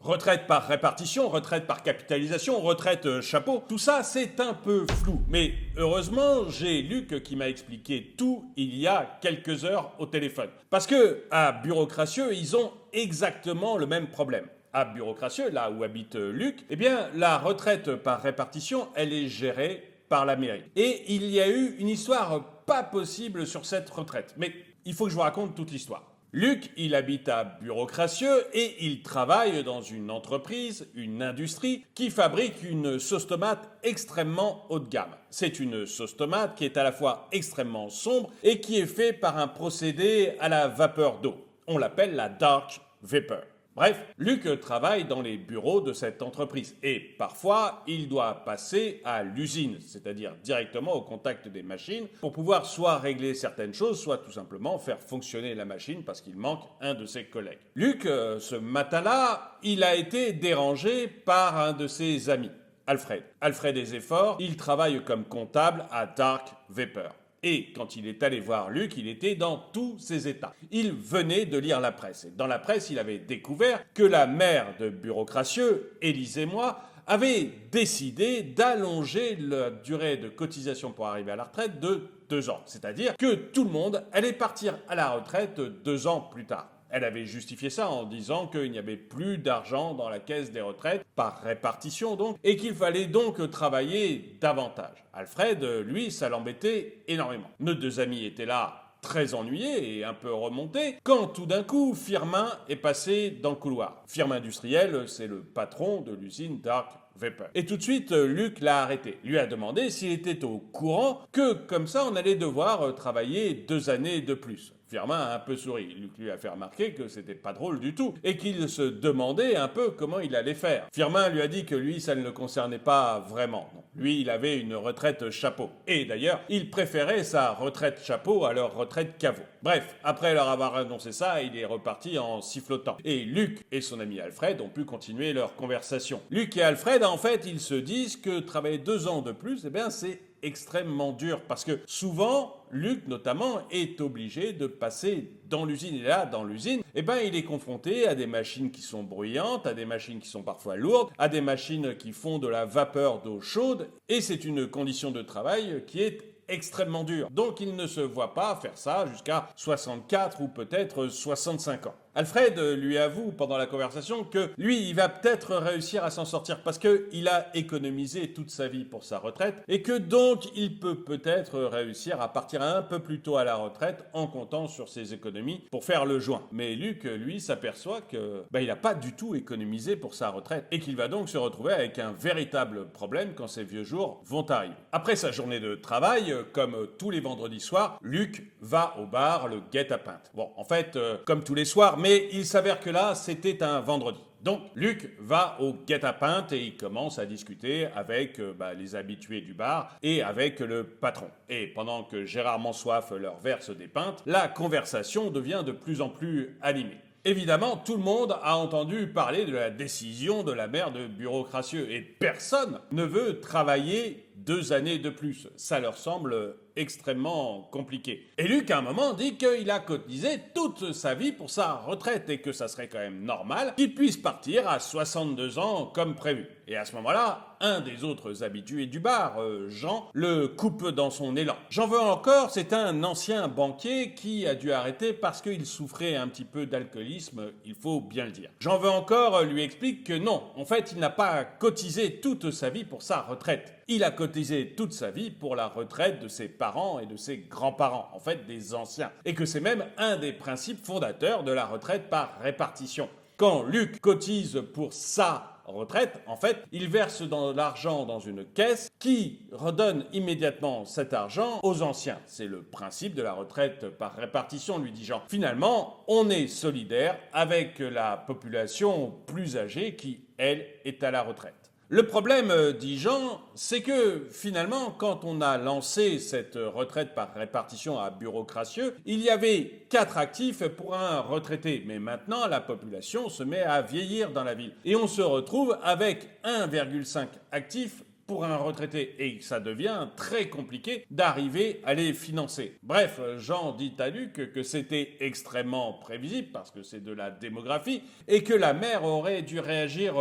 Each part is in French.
Retraite par répartition, retraite par capitalisation, retraite chapeau, tout ça c'est un peu flou. Mais heureusement, j'ai Luc qui m'a expliqué tout il y a quelques heures au téléphone. Parce que à Bureaucratieux, ils ont exactement le même problème. À Bureaucratieux, là où habite Luc, eh bien la retraite par répartition, elle est gérée par la mairie. Et il y a eu une histoire pas possible sur cette retraite. Mais il faut que je vous raconte toute l'histoire. Luc, il habite à Bureaucratieux et il travaille dans une entreprise, une industrie, qui fabrique une sauce tomate extrêmement haut de gamme. C'est une sauce tomate qui est à la fois extrêmement sombre et qui est faite par un procédé à la vapeur d'eau. On l'appelle la dark vapor. Bref, Luc travaille dans les bureaux de cette entreprise et parfois il doit passer à l'usine, c'est-à-dire directement au contact des machines pour pouvoir soit régler certaines choses, soit tout simplement faire fonctionner la machine parce qu'il manque un de ses collègues. Luc, ce matin-là, il a été dérangé par un de ses amis, Alfred. Alfred des efforts, il travaille comme comptable à Dark Vapor. Et quand il est allé voir Luc, il était dans tous ses états. Il venait de lire la presse. Et dans la presse, il avait découvert que la maire de Bureaucratieux, Élise et moi, avait décidé d'allonger la durée de cotisation pour arriver à la retraite de 2 ans. C'est-à-dire que tout le monde allait partir à la retraite 2 ans plus tard. Elle avait justifié ça en disant qu'il n'y avait plus d'argent dans la caisse des retraites, par répartition donc, et qu'il fallait donc travailler davantage. Alfred, lui, ça l'embêtait énormément. Nos 2 amis étaient là, très ennuyés et un peu remontés, quand tout d'un coup, Firmin est passé dans le couloir. Firmin industriel, c'est le patron de l'usine Dark Vapor. Et tout de suite, Luc l'a arrêté. Lui a demandé s'il était au courant que, comme ça, on allait devoir travailler 2 années de plus. Firmin a un peu souri. Luc lui a fait remarquer que c'était pas drôle du tout et qu'il se demandait un peu comment il allait faire. Firmin lui a dit que lui, ça ne le concernait pas vraiment. Non. Lui, il avait une retraite chapeau. Et d'ailleurs, il préférait sa retraite chapeau à leur retraite caveau. Bref, après leur avoir annoncé ça, il est reparti en sifflotant. Et Luc et son ami Alfred ont pu continuer leur conversation. Luc et Alfred, en fait, ils se disent que travailler 2 ans de plus, eh bien, c'est extrêmement dur parce que souvent, Luc notamment est obligé de passer dans l'usine. Et là, dans l'usine, eh ben, il est confronté à des machines qui sont bruyantes, à des machines qui sont parfois lourdes, à des machines qui font de la vapeur d'eau chaude. Et c'est une condition de travail qui est extrêmement dure. Donc il ne se voit pas faire ça jusqu'à 64 ou peut-être 65 ans. Alfred lui avoue pendant la conversation que lui, il va peut-être réussir à s'en sortir parce qu'il a économisé toute sa vie pour sa retraite et que donc il peut peut-être réussir à partir un peu plus tôt à la retraite en comptant sur ses économies pour faire le joint. Mais Luc, lui, s'aperçoit que il n'a pas du tout économisé pour sa retraite et qu'il va donc se retrouver avec un véritable problème quand ses vieux jours vont arriver. Après sa journée de travail, comme tous les vendredis soirs, Luc va au bar, le guet-apens. Bon, en fait, comme tous les soirs, mais il s'avère que là, c'était un vendredi. Donc, Luc va au guet-apens et il commence à discuter avec les habitués du bar et avec le patron. Et pendant que Gérard Mansoif leur verse des pintes, la conversation devient de plus en plus animée. Évidemment, tout le monde a entendu parler de la décision de la maire de Bureaucratieux et personne ne veut travailler 2 années de plus. Ça leur semble extrêmement compliqué. Et Luc, à un moment, dit qu'il a cotisé toute sa vie pour sa retraite et que ça serait quand même normal qu'il puisse partir à 62 ans comme prévu. Et à ce moment-là, un des autres habitués du bar, Jean, le coupe dans son élan. J'en veux encore, c'est un ancien banquier qui a dû arrêter parce qu'il souffrait un petit peu d'alcoolisme, il faut bien le dire. J'en veux encore lui explique que non, en fait, il n'a pas cotisé toute sa vie pour sa retraite. Il a cotisé toute sa vie pour la retraite de ses parents et de ses grands-parents, en fait des anciens. Et que c'est même un des principes fondateurs de la retraite par répartition. Quand Luc cotise pour sa retraite, en fait, il verse de l'argent dans une caisse qui redonne immédiatement cet argent aux anciens. C'est le principe de la retraite par répartition, lui dit Jean. Finalement, on est solidaire avec la population plus âgée qui, elle, est à la retraite. Le problème, dit Jean, c'est que finalement, quand on a lancé cette retraite par répartition à Bureaucratieux, il y avait 4 actifs pour un retraité. Mais maintenant, la population se met à vieillir dans la ville. Et on se retrouve avec 1,5 actifs pour un retraité et ça devient très compliqué d'arriver à les financer. Bref, Jean dit à Luc que c'était extrêmement prévisible parce que c'est de la démographie et que la mère aurait dû réagir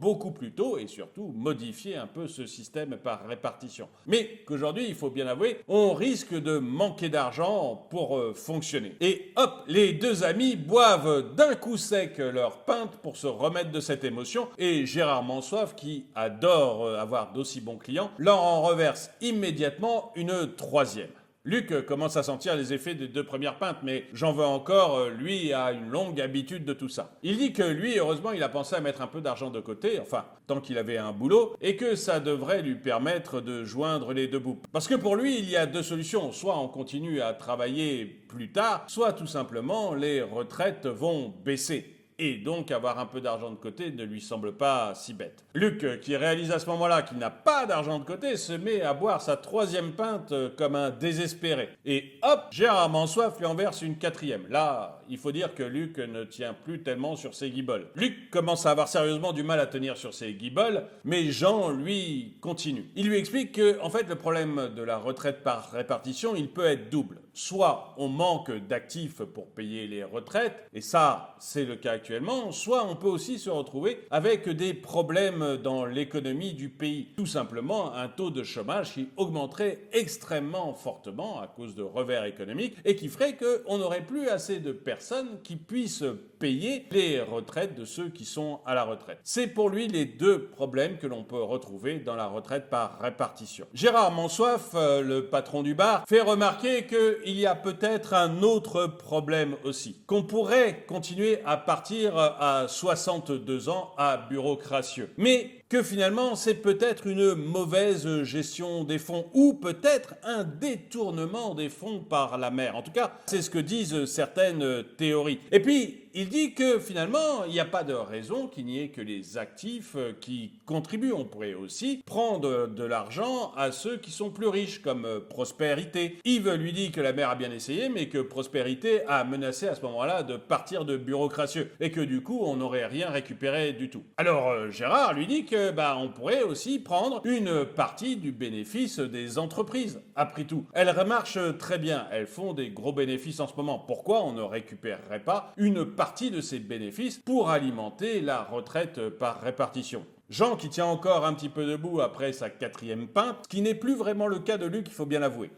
beaucoup plus tôt et surtout modifier un peu ce système par répartition. Mais qu'aujourd'hui, il faut bien avouer, on risque de manquer d'argent pour fonctionner. Et hop, les deux amis boivent d'un coup sec leur pinte pour se remettre de cette émotion et Gérard Mansoif, qui adore avoir d'aussi bons clients, leur en reverse immédiatement une troisième. Luc commence à sentir les effets des deux premières pintes, mais j'en veux encore, lui a une longue habitude de tout ça. Il dit que lui, heureusement, il a pensé à mettre un peu d'argent de côté, enfin, tant qu'il avait un boulot, et que ça devrait lui permettre de joindre les deux bouts. Parce que pour lui, il y a deux solutions, soit on continue à travailler plus tard, soit tout simplement les retraites vont baisser. Et donc avoir un peu d'argent de côté ne lui semble pas si bête. Luc, qui réalise à ce moment-là qu'il n'a pas d'argent de côté, se met à boire sa troisième pinte comme un désespéré. Et hop, Gérard Mansoif lui en verse une quatrième. Là, il faut dire que Luc ne tient plus tellement sur ses guiboles. Luc commence à avoir sérieusement du mal à tenir sur ses guiboles, mais Jean, lui, continue. Il lui explique que, en fait, le problème de la retraite par répartition, il peut être double. Soit on manque d'actifs pour payer les retraites, et ça, c'est le cas actuellement, soit on peut aussi se retrouver avec des problèmes dans l'économie du pays. Tout simplement un taux de chômage qui augmenterait extrêmement fortement à cause de revers économiques et qui ferait qu'on n'aurait plus assez de personnes qui puissent payer les retraites de ceux qui sont à la retraite. C'est pour lui les deux problèmes que l'on peut retrouver dans la retraite par répartition. Gérard Mansoif, le patron du bar, fait remarquer qu'il y a peut-être un autre problème aussi, qu'on pourrait continuer à partir à 62 ans à bureaucratieux. Mais que finalement c'est peut-être une mauvaise gestion des fonds ou peut-être un détournement des fonds par la mère. En tout cas, c'est ce que disent certaines théories. Et puis, il dit que finalement, il n'y a pas de raison qu'il n'y ait que les actifs qui contribuent. On pourrait aussi prendre de l'argent à ceux qui sont plus riches, comme Prospérité. Yves lui dit que la mère a bien essayé, mais que Prospérité a menacé à ce moment-là de partir de bureaucratieux et que du coup, on n'aurait rien récupéré du tout. Alors, Gérard lui dit que on pourrait aussi prendre une partie du bénéfice des entreprises. Après tout, elles marchent très bien, elles font des gros bénéfices en ce moment. Pourquoi on ne récupérerait pas une partie de ces bénéfices pour alimenter la retraite par répartition? Jean, qui tient encore un petit peu debout après sa quatrième pinte, ce qui n'est plus vraiment le cas de Luc, il faut bien l'avouer.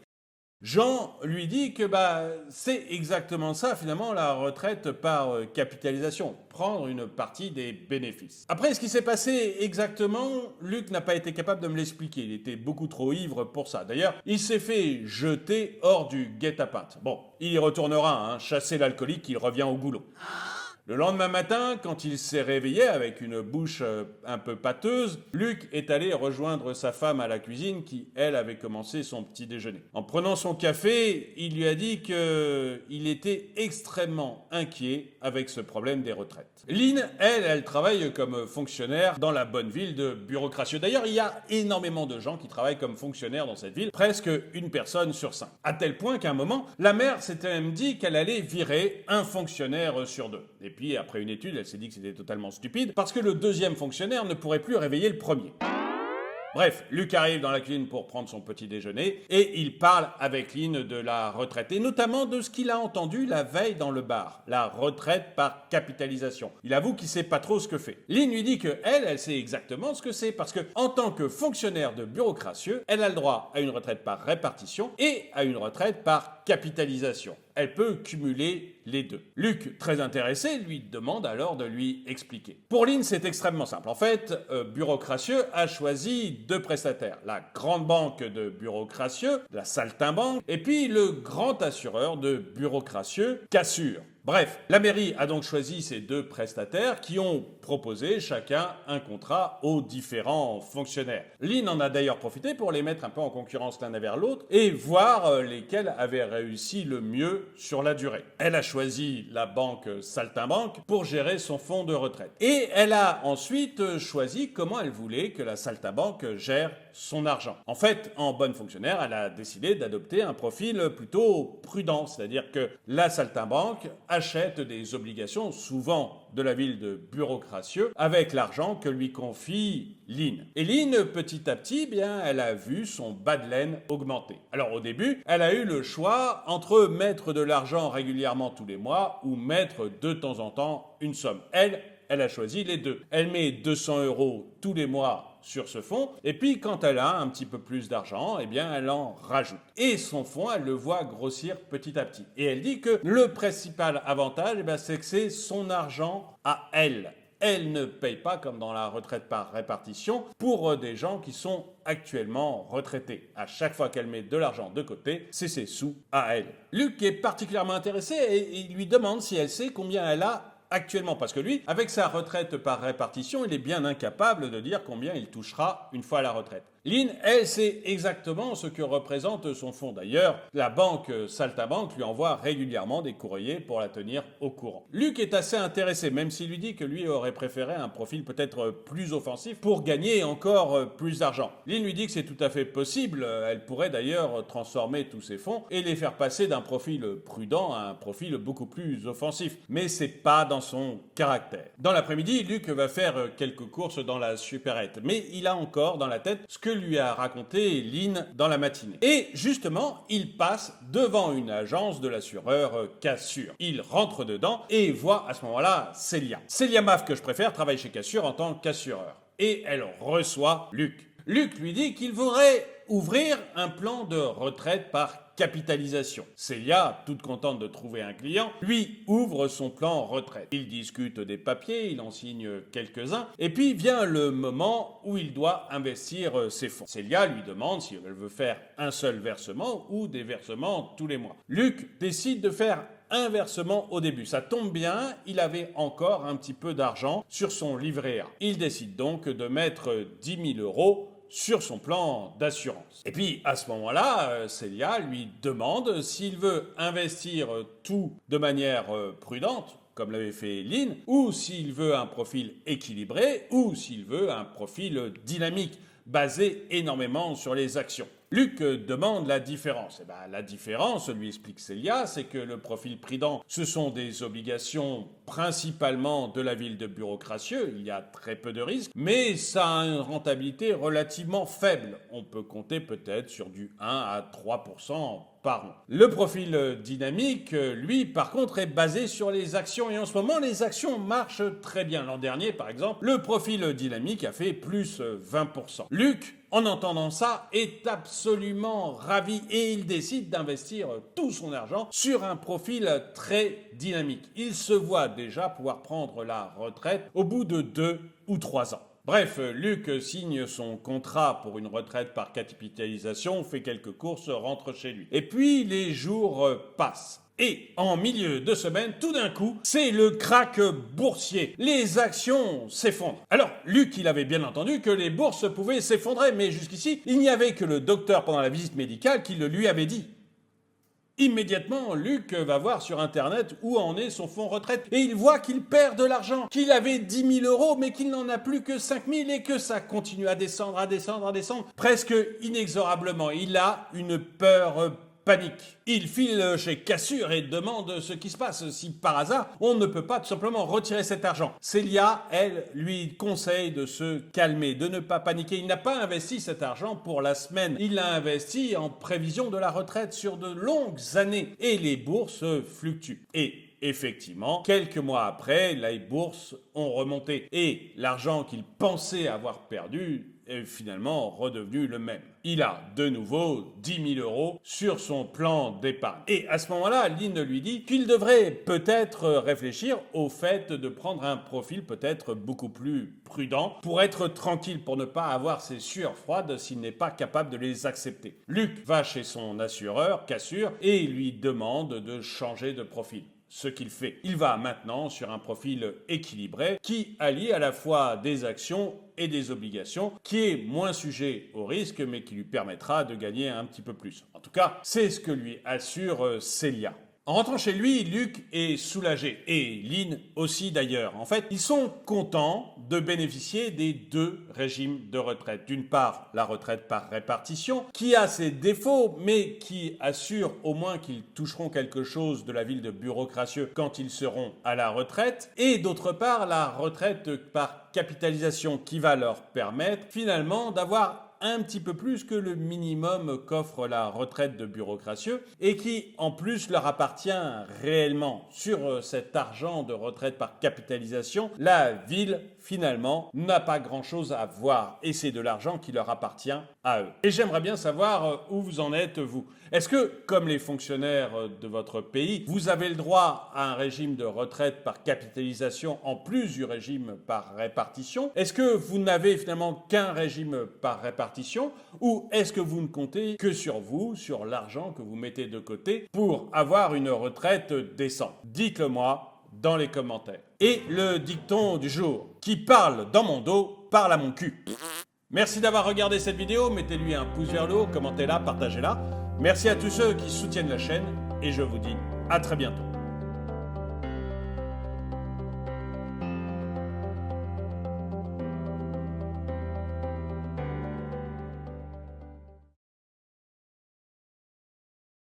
Jean lui dit que c'est exactement ça finalement la retraite par capitalisation, prendre une partie des bénéfices. Après ce qui s'est passé exactement, Luc n'a pas été capable de me l'expliquer, il était beaucoup trop ivre pour ça. D'ailleurs, il s'est fait jeter hors du guet-apens. Bon, il y retournera, chasser l'alcoolique, il revient au goulot. Le lendemain matin, quand il s'est réveillé avec une bouche un peu pâteuse, Luc est allé rejoindre sa femme à la cuisine qui, elle, avait commencé son petit déjeuner. En prenant son café, il lui a dit qu'il était extrêmement inquiet avec ce problème des retraites. Lynn, elle travaille comme fonctionnaire dans la bonne ville de Bureaucratieux. D'ailleurs, il y a énormément de gens qui travaillent comme fonctionnaires dans cette ville, presque une personne sur 5. À tel point qu'à un moment, la mère s'était même dit qu'elle allait virer un fonctionnaire sur 2. Et puis, après une étude, elle s'est dit que c'était totalement stupide, parce que le deuxième fonctionnaire ne pourrait plus réveiller le premier. Bref, Luc arrive dans la cuisine pour prendre son petit déjeuner et il parle avec Lynn de la retraite et notamment de ce qu'il a entendu la veille dans le bar, la retraite par capitalisation. Il avoue qu'il sait pas trop ce que fait. Lynn lui dit que elle sait exactement ce que c'est parce que en tant que fonctionnaire de bureaucratieux, elle a le droit à une retraite par répartition et à une retraite par capitalisation. Elle peut cumuler les deux. Luc, très intéressé, lui demande alors de lui expliquer. Pour Lynn, c'est extrêmement simple. En fait, Bureaucratieux a choisi 2 prestataires. La grande banque de Bureaucratieux, la Saltimbanque, et puis le grand assureur de Bureaucratieux, Cassure. Bref, la mairie a donc choisi ces 2 prestataires qui ont proposé chacun un contrat aux différents fonctionnaires. Lynn en a d'ailleurs profité pour les mettre un peu en concurrence l'un vers l'autre et voir lesquels avaient réussi le mieux sur la durée. Elle a choisi la banque Saltimbanque pour gérer son fonds de retraite. Et elle a ensuite choisi comment elle voulait que la Saltimbanque gère son argent. En fait, en bonne fonctionnaire, elle a décidé d'adopter un profil plutôt prudent, c'est-à-dire que la Saltimbanque achète des obligations, souvent de la ville de Bureaucratieux, avec l'argent que lui confie Lynn. Et Lynn, petit à petit, bien, elle a vu son bas de laine augmenter. Alors au début, elle a eu le choix entre mettre de l'argent régulièrement tous les mois ou mettre de temps en temps une somme. Elle a choisi les deux. Elle met 200 € tous les mois sur ce fonds, et puis quand elle a un petit peu plus d'argent, eh bien elle en rajoute. Et son fonds, elle le voit grossir petit à petit. Et elle dit que le principal avantage, c'est que c'est son argent à elle. Elle ne paye pas, comme dans la retraite par répartition, pour des gens qui sont actuellement retraités. À chaque fois qu'elle met de l'argent de côté, c'est ses sous à elle. Luc est particulièrement intéressé et il lui demande si elle sait combien elle a actuellement, parce que lui, avec sa retraite par répartition, il est bien incapable de dire combien il touchera une fois à la retraite. Lynn, elle, sait exactement ce que représente son fonds. D'ailleurs, la banque Saltimbanque lui envoie régulièrement des courriers pour la tenir au courant. Luc est assez intéressé, même s'il lui dit que lui aurait préféré un profil peut-être plus offensif pour gagner encore plus d'argent. Lynn lui dit que c'est tout à fait possible. Elle pourrait d'ailleurs transformer tous ses fonds et les faire passer d'un profil prudent à un profil beaucoup plus offensif. Mais c'est pas dans son caractère. Dans l'après-midi, Luc va faire quelques courses dans la supérette, mais il a encore dans la tête ce que lui a raconté Lynn dans la matinée. Et justement, il passe devant une agence de l'assureur Cassure. Il rentre dedans et voit à ce moment-là Célia. Célia Maff, que je préfère, travaille chez Cassure en tant qu'assureur. Et elle reçoit Luc. Luc lui dit qu'il voudrait ouvrir un plan de retraite par capitalisation. Célia, toute contente de trouver un client, lui ouvre son plan retraite. Il discute des papiers, il en signe quelques-uns, et puis vient le moment où il doit investir ses fonds. Célia lui demande si elle veut faire un seul versement ou des versements tous les mois. Luc décide de faire un versement au début. Ça tombe bien, il avait encore un petit peu d'argent sur son livret A. Il décide donc de mettre 10 000 € sur son plan d'assurance. Et puis, à ce moment-là, Célia lui demande s'il veut investir tout de manière prudente, comme l'avait fait Lynn, ou s'il veut un profil équilibré, ou s'il veut un profil dynamique, basé énormément sur les actions. Luc demande la différence. La différence, lui explique Célia, c'est que le profil prudent, ce sont des obligations principalement de la ville de Bureaucratieux, il y a très peu de risques, mais ça a une rentabilité relativement faible. On peut compter peut-être sur du 1 à 3% par an. Le profil dynamique, lui, par contre, est basé sur les actions, et en ce moment, les actions marchent très bien. L'an dernier, par exemple, le profil dynamique a fait plus 20%. Luc, en entendant ça, est absolument ravi et il décide d'investir tout son argent sur un profil très dynamique. Il se voit déjà pouvoir prendre la retraite au bout de 2 ou 3 ans. Bref, Luc signe son contrat pour une retraite par capitalisation, fait quelques courses, rentre chez lui. Et puis les jours passent. Et en milieu de semaine, tout d'un coup, c'est le krach boursier. Les actions s'effondrent. Alors, Luc, il avait bien entendu que les bourses pouvaient s'effondrer, mais jusqu'ici, il n'y avait que le docteur pendant la visite médicale qui le lui avait dit. Immédiatement, Luc va voir sur Internet où en est son fonds retraite et il voit qu'il perd de l'argent, qu'il avait 10 000 €, mais qu'il n'en a plus que 5 000 et que ça continue à descendre, presque inexorablement. Il a une peur panique. Il file chez Cassure et demande ce qui se passe, si par hasard on ne peut pas tout simplement retirer cet argent. Célia, elle, lui conseille de se calmer, de ne pas paniquer. Il n'a pas investi cet argent pour la semaine, il l'a investi en prévision de la retraite sur de longues années et les bourses fluctuent. Et effectivement, quelques mois après, les bourses ont remonté et l'argent qu'il pensait avoir perdu est finalement redevenu le même. Il a de nouveau 10 000 € sur son plan d'épargne. Et à ce moment-là, Lynn lui dit qu'il devrait peut-être réfléchir au fait de prendre un profil peut-être beaucoup plus prudent pour être tranquille, pour ne pas avoir ces sueurs froides s'il n'est pas capable de les accepter. Luc va chez son assureur, Cassure, et lui demande de changer de profil. Ce qu'il fait. Il va maintenant sur un profil équilibré qui allie à la fois des actions et des obligations, qui est moins sujet au risque mais qui lui permettra de gagner un petit peu plus. En tout cas, c'est ce que lui assure Célia. En rentrant chez lui, Luc est soulagé, et Lynn aussi d'ailleurs. En fait, ils sont contents de bénéficier des deux régimes de retraite. D'une part, la retraite par répartition, qui a ses défauts, mais qui assure au moins qu'ils toucheront quelque chose de la ville de Bureaucratieux quand ils seront à la retraite. Et d'autre part, la retraite par capitalisation qui va leur permettre finalement d'avoir un petit peu plus que le minimum qu'offre la retraite de Bureaucratieux et qui en plus leur appartient réellement. Sur cet argent de retraite par capitalisation, la ville finalement n'a pas grand chose à voir et c'est de l'argent qui leur appartient à eux. Et j'aimerais bien savoir où vous en êtes vous. Est-ce que, comme les fonctionnaires de votre pays, vous avez le droit à un régime de retraite par capitalisation en plus du régime par répartition? Est-ce que vous n'avez finalement qu'un régime par répartition ou est-ce que vous ne comptez que sur vous, sur l'argent que vous mettez de côté pour avoir une retraite décente? Dites-le moi dans les commentaires. Et le dicton du jour, qui parle dans mon dos, parle à mon cul. Merci d'avoir regardé cette vidéo, mettez-lui un pouce vers le haut, commentez-la, partagez-la. Merci à tous ceux qui soutiennent la chaîne et je vous dis à très bientôt.